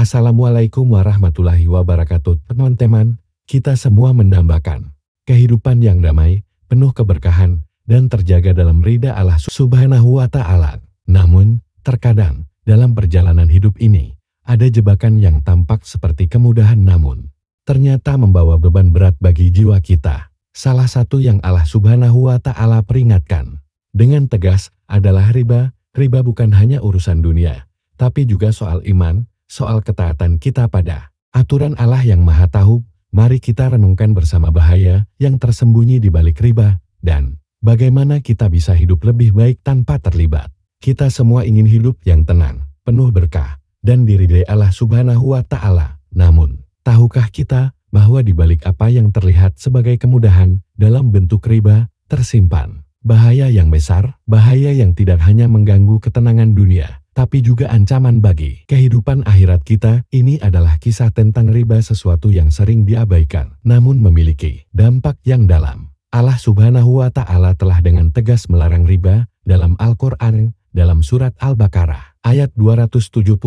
Assalamualaikum warahmatullahi wabarakatuh. Teman-teman, kita semua mendambakan kehidupan yang damai, penuh keberkahan, dan terjaga dalam ridha Allah Subhanahu wa Ta'ala. Namun, terkadang dalam perjalanan hidup ini ada jebakan yang tampak seperti kemudahan, namun ternyata membawa beban berat bagi jiwa kita. Salah satu yang Allah Subhanahu wa Ta'ala peringatkan dengan tegas adalah riba. Riba bukan hanya urusan dunia, tapi juga soal iman, soal ketaatan kita pada aturan Allah yang Maha Tahu. Mari kita renungkan bersama bahaya yang tersembunyi di balik riba dan bagaimana kita bisa hidup lebih baik tanpa terlibat. Kita semua ingin hidup yang tenang, penuh berkah, dan diridai Allah Subhanahu wa Ta'ala. Namun, tahukah kita bahwa di balik apa yang terlihat sebagai kemudahan dalam bentuk riba tersimpan bahaya yang besar, bahaya yang tidak hanya mengganggu ketenangan dunia, tapi juga ancaman bagi kehidupan akhirat kita. Ini adalah kisah tentang riba, sesuatu yang sering diabaikan, namun memiliki dampak yang dalam. Allah Subhanahu wa Ta'ala telah dengan tegas melarang riba dalam Al-Quran, dalam surat Al-Baqarah, ayat 275,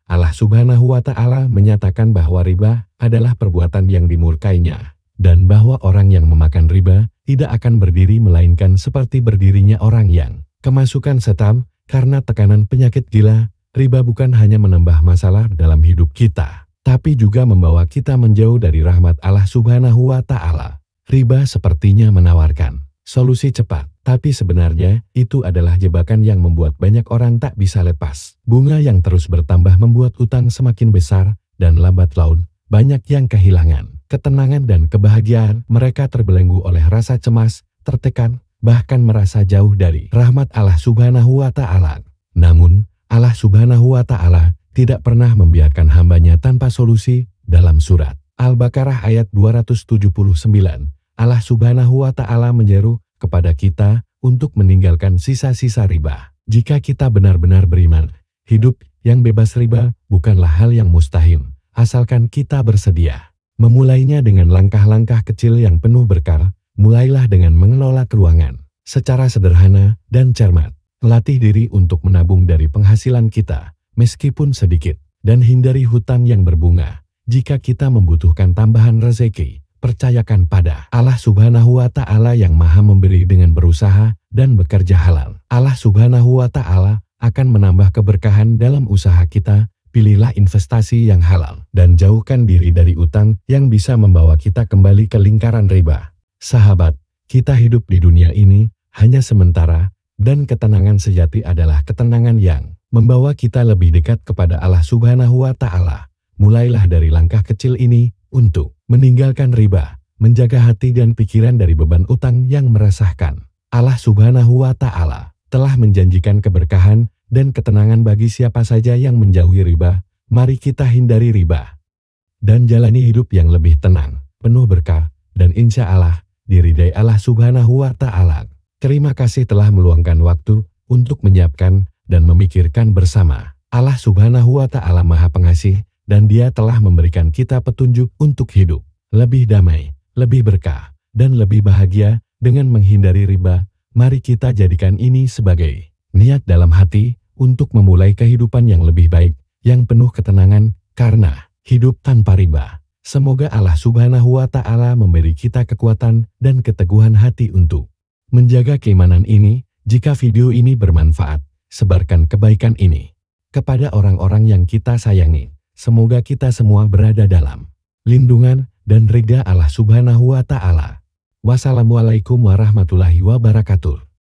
Allah Subhanahu wa Ta'ala menyatakan bahwa riba adalah perbuatan yang dimurkainya, dan bahwa orang yang memakan riba tidak akan berdiri melainkan seperti berdirinya orang yang kemasukan setan. Karena tekanan penyakit gila, riba bukan hanya menambah masalah dalam hidup kita, tapi juga membawa kita menjauh dari rahmat Allah Subhanahu wa Ta'ala. Riba sepertinya menawarkan solusi cepat, tapi sebenarnya itu adalah jebakan yang membuat banyak orang tak bisa lepas. Bunga yang terus bertambah membuat utang semakin besar, dan lambat laun banyak yang kehilangan ketenangan dan kebahagiaan. Mereka terbelenggu oleh rasa cemas, tertekan, bahkan merasa jauh dari rahmat Allah Subhanahu wa Ta'ala. Namun, Allah Subhanahu wa Ta'ala tidak pernah membiarkan hambanya tanpa solusi. Dalam surat Al-Baqarah ayat 279, Allah Subhanahu wa Ta'ala menyeru kepada kita untuk meninggalkan sisa-sisa riba. Jika kita benar-benar beriman, hidup yang bebas riba bukanlah hal yang mustahil, asalkan kita bersedia memulainya dengan langkah-langkah kecil yang penuh berkah. Mulailah dengan mengelola keuangan secara sederhana dan cermat. Latih diri untuk menabung dari penghasilan kita, meskipun sedikit, dan hindari hutang yang berbunga. Jika kita membutuhkan tambahan rezeki, percayakan pada Allah Subhanahu wa Ta'ala yang Maha Memberi. Dengan berusaha dan bekerja halal, Allah Subhanahu wa Ta'ala akan menambah keberkahan dalam usaha kita. Pilihlah investasi yang halal dan jauhkan diri dari utang yang bisa membawa kita kembali ke lingkaran riba. Sahabat, kita hidup di dunia ini hanya sementara, dan ketenangan sejati adalah ketenangan yang membawa kita lebih dekat kepada Allah Subhanahu wa Ta'ala. Mulailah dari langkah kecil ini untuk meninggalkan riba, menjaga hati dan pikiran dari beban utang yang meresahkan. Allah Subhanahu wa Ta'ala telah menjanjikan keberkahan dan ketenangan bagi siapa saja yang menjauhi riba. Mari kita hindari riba dan jalani hidup yang lebih tenang, penuh berkah, dan insya Allah diridai Allah Subhanahu wa Ta'ala. Terima kasih telah meluangkan waktu untuk menyiapkan dan memikirkan bersama. Allah Subhanahu wa Ta'ala Maha Pengasih, dan Dia telah memberikan kita petunjuk untuk hidup lebih damai, lebih berkah, dan lebih bahagia dengan menghindari riba. Mari kita jadikan ini sebagai niat dalam hati untuk memulai kehidupan yang lebih baik, yang penuh ketenangan, karena hidup tanpa riba. Semoga Allah Subhanahu wa Ta'ala memberi kita kekuatan dan keteguhan hati untuk menjaga keimanan ini. Jika video ini bermanfaat, sebarkan kebaikan ini kepada orang-orang yang kita sayangi. Semoga kita semua berada dalam lindungan dan ridha Allah Subhanahu wa Ta'ala. Wassalamualaikum warahmatullahi wabarakatuh.